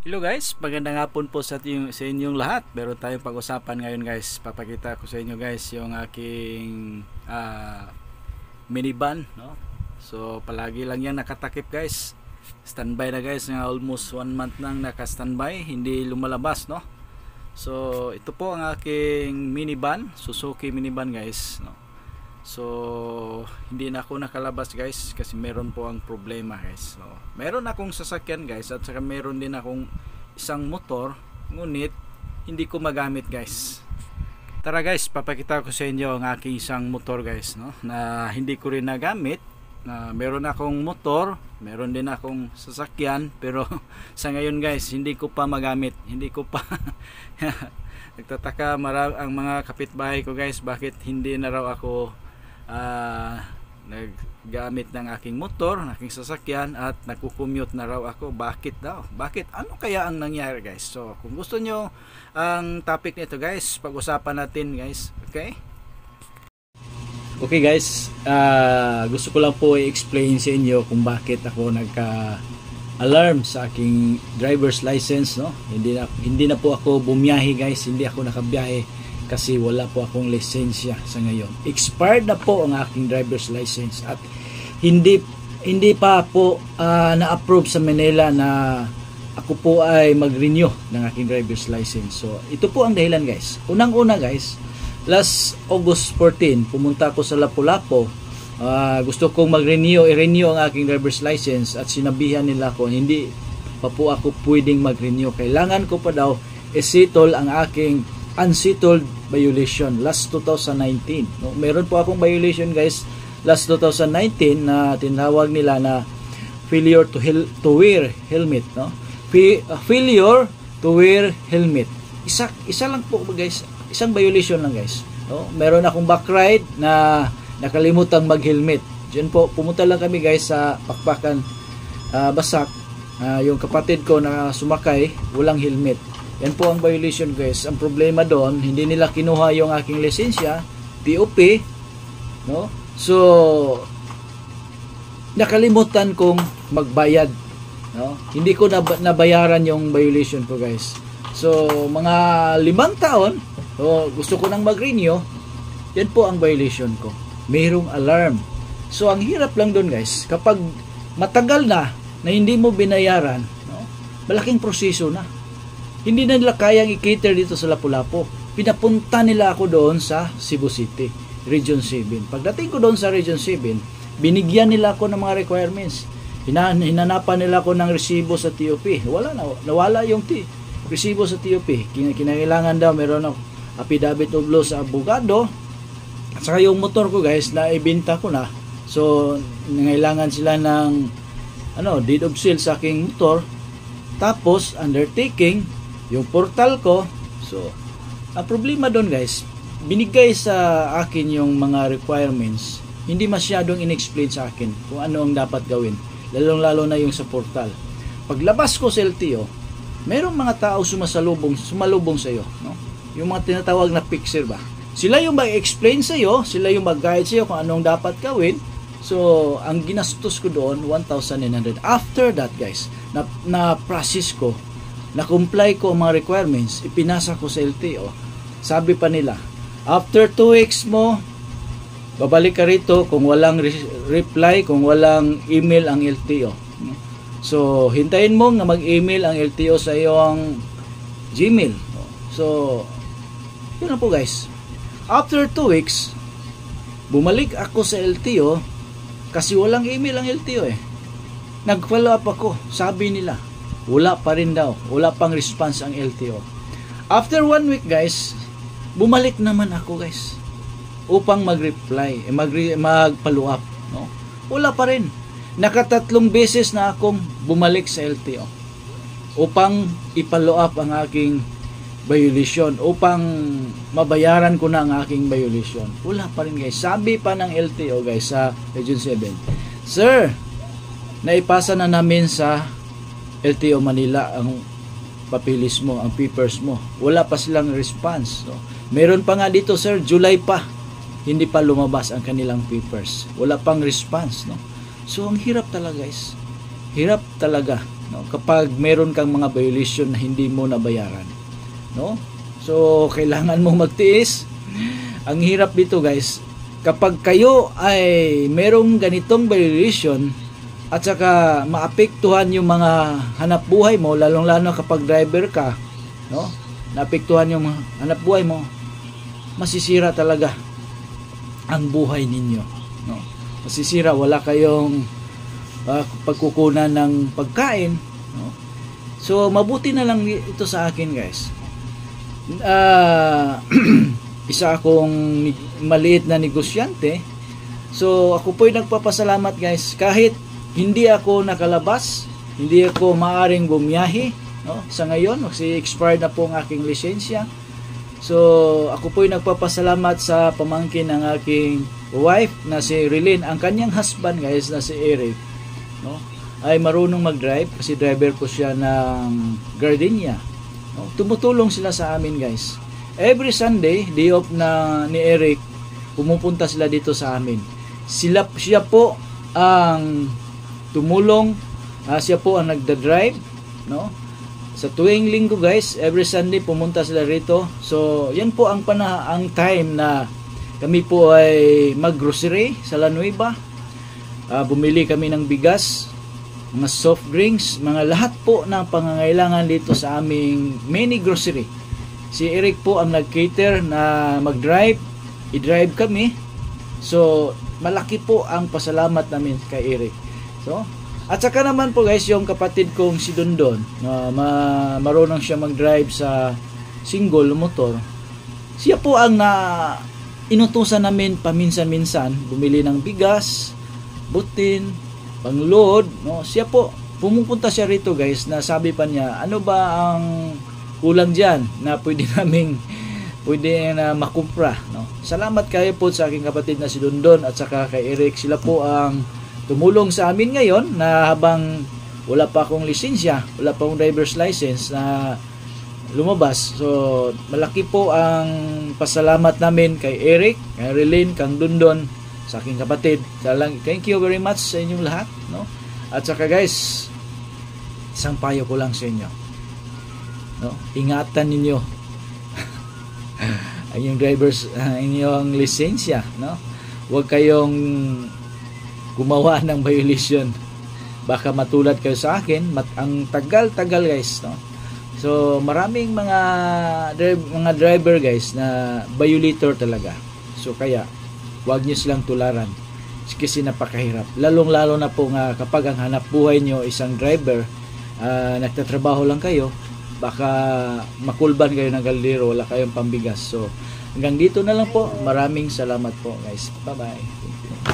Hello guys, magandang hapon po sa inyong lahat. Meron tayong pag-usapan ngayon guys. Papakita ko sa inyo guys yung aking minivan, no? So palagi lang yan nakatakip guys. Standby na guys, nga almost 1 month nang naka-standby, hindi lumalabas, no? So ito po ang aking minivan, Suzuki minivan guys, no? So hindi na ako nakalabas guys kasi meron po ang problema guys. So meron akong sasakyan guys at saka meron din akong isang motor, ngunit hindi ko magamit guys. Tara guys, papakita ko sa inyo ang aking isang motor guys, no, na hindi ko rin nagamit. Meron akong motor, meron din akong sasakyan, pero sa ngayon guys hindi ko pa magamit, hindi ko pa nagtataka ang mga kapitbahay ko guys, bakit hindi na raw ako naggamit ng aking motor, ng aking sasakyan, at nagko-commute na raw ako. Bakit daw? Bakit? Ano kaya ang nangyari guys? So kung gusto nyo ang topic nito guys, pag-usapan natin guys. Okay? Okay guys, gusto ko lang po i-explain sa inyo kung bakit ako nagka-alarm sa aking driver's license, no? Hindi na po ako bumiyahe guys, hindi ako nakabiyahe kasi wala po akong lisensya sa ngayon. Expired na po ang aking driver's license at hindi pa po na-approve sa Manila na ako po ay mag-renew ng aking driver's license. So ito po ang dahilan guys. Unang-una guys, last August 14 pumunta ako sa Lapu-Lapu. Gusto kong i-renew ang aking driver's license at sinabihan nila ako hindi pa po ako pwedeng mag-renew. Kailangan ko pa daw i-settle ang aking unsettled violation last 2019, no? Meron po akong violation guys last 2019 na tinawag nila na failure to wear helmet, no? Failure to wear helmet. Isa lang po guys, isang violation lang guys, no? Meron akong back ride na nakalimutang mag-helmet. Diyan po pumunta lang kami guys sa Pakpakan, Basak. Yung kapatid ko na sumakay walang helmet. Yan po ang violation guys. Ang problema doon, hindi nila kinuha yung aking lisensya, POP, no? So nakalimutan kong magbayad, no? Hindi ko nabayaran yung violation ko guys. So mga 5 taon, so gusto ko nang mag-renew. Yan po ang violation ko. Mayroong alarm. So ang hirap lang doon guys, kapag matagal na hindi mo binayaran, no? Malaking proseso na. Hindi na nila kayang i-cater dito sa Lapu-Lapu. Pinapunta nila ako doon sa Cebu City, Region 7. Pagdating ko doon sa Region 7, binigyan nila ako ng mga requirements. Hinanapan nila ako ng resibo sa TOP. Nawala yung resibo sa TOP. Kinailangan daw meron ako affidavit of law sa abogado. At saka yung motor ko guys, na ibenta ko na. So, nangailangan sila ng deed of sale sa aking motor. Tapos, undertaking, yung portal ko. So ang problema doon guys, binigay sa akin yung mga requirements, hindi masyadong in-explain sa akin kung ano ang dapat gawin, lalong-lalo na yung sa portal. Paglabas ko sa LTO, mayroong mga tao sumalubong sa iyo, no? Yung mga tinatawag na fixer ba, sila yung mag-explain sa iyo, sila yung mag-guide sa iyo kung anong dapat gawin. So ang ginastos ko doon 1,900. After that guys, na process ko, na-comply ko ang mga requirements, ipinasa ko sa LTO. Sabi pa nila, after 2 weeks mo, babalik ka rito kung walang reply, kung walang email ang LTO. So, hintayin mo na mag-email ang LTO sa iyong Gmail. So, yun na po guys. After 2 weeks, bumalik ako sa LTO kasi walang email ang LTO eh. Nag-follow up ako, sabi nila, wala pa rin daw, wala pang response ang LTO. After 1 week guys, bumalik naman ako guys upang mag-reply, mag-follow up, no? Wala pa rin. Nakatatlong beses na akong bumalik sa LTO upang i-follow up ang aking violation, upang mabayaran ko na ang aking violation. Wala pa rin guys. Sabi pa ng LTO guys sa Region 7, Sir, naipasa na namin sa LTO Manila ang papilis mo, ang papers mo. Wala pa silang response. So, meron pa nga dito sir, July pa, hindi pa lumabas ang kanilang papers. Wala pang response, no? So ang hirap talaga guys. Hirap talaga no, kapag meron kang mga violation na hindi mo nabayaran, no? So kailangan mo magtiis. Ang hirap dito guys, kapag kayo ay merong ganitong violation at saka maapektuhan yung mga hanap buhay mo, lalong-lalo kapag driver ka, no? Naapektuhan yung hanap buhay mo, masisira talaga ang buhay ninyo, no? Masisira, wala kayong pagkukunan ng pagkain, no? So mabuti na lang ito sa akin guys. Isa akong maliit na negosyante, so ako po'y nagpapasalamat guys, kahit hindi ako nakalabas, hindi ako maaring bumiyahe, no? Sa ngayon kasi expired na po ang aking lisensya. So ako po'y nagpapasalamat sa pamangkin ng aking wife na si Rilin. Ang kanyang husband guys na si Eric, no, ay marunong mag-drive kasi driver po siya ng Gardenia, no? Tumutulong sila sa amin guys. Every Sunday, day off na ni Eric, pumupunta sila dito sa amin. Siya po ang tumulong, siya po ang nagda-drive, no? Sa tuwing linggo guys, every Sunday pumunta sila rito. So yan po ang time na kami po ay mag-grocery sa La Nueva. Bumili kami ng bigas, mga soft drinks, mga lahat po ng pangangailangan dito sa aming mini grocery. Si Eric po ang nag-cater na mag-drive, i-drive kami. So malaki po ang pasalamat namin kay Eric. So at saka naman po guys, yung kapatid kong si Dondon, marunong siya mag-drive sa single motor. Siya po ang inutusan namin paminsan-minsan bumili ng bigas, butin, pang-load, no? Siya po, pumupunta siya rito guys, na sabi pa niya, ano ba ang kulang dyan na pwede na makumpra, no? Salamat kayo po sa aking kapatid na si Dondon at saka kay Eric. Sila po ang tumulong sa amin ngayon na habang wala pa akong lisensya, wala pa akong driver's license na lumabas. So malaki po ang pasalamat namin kay Eric, kay Rilin, kang Dondon, sa aking kapatid. Thank you very much sa inyong lahat, no? At saka guys, isang payo ko lang sa inyo, no? Ingatan ninyo ang inyong driver's inyong lisensya, no? Huwag kayong gumawa ng violation, baka matulad kayo sa akin. Ang tagal-tagal guys, no? So maraming mga driver guys na violator talaga. So kaya huwag nyo silang tularan kasi napakahirap, lalong-lalo na po nga kapag ang hanap buhay nyo isang driver, nagtatrabaho lang kayo, baka makulban kayo ng kaldero, wala kayong pambigas. So hanggang dito na lang po. Maraming salamat po guys. Bye bye.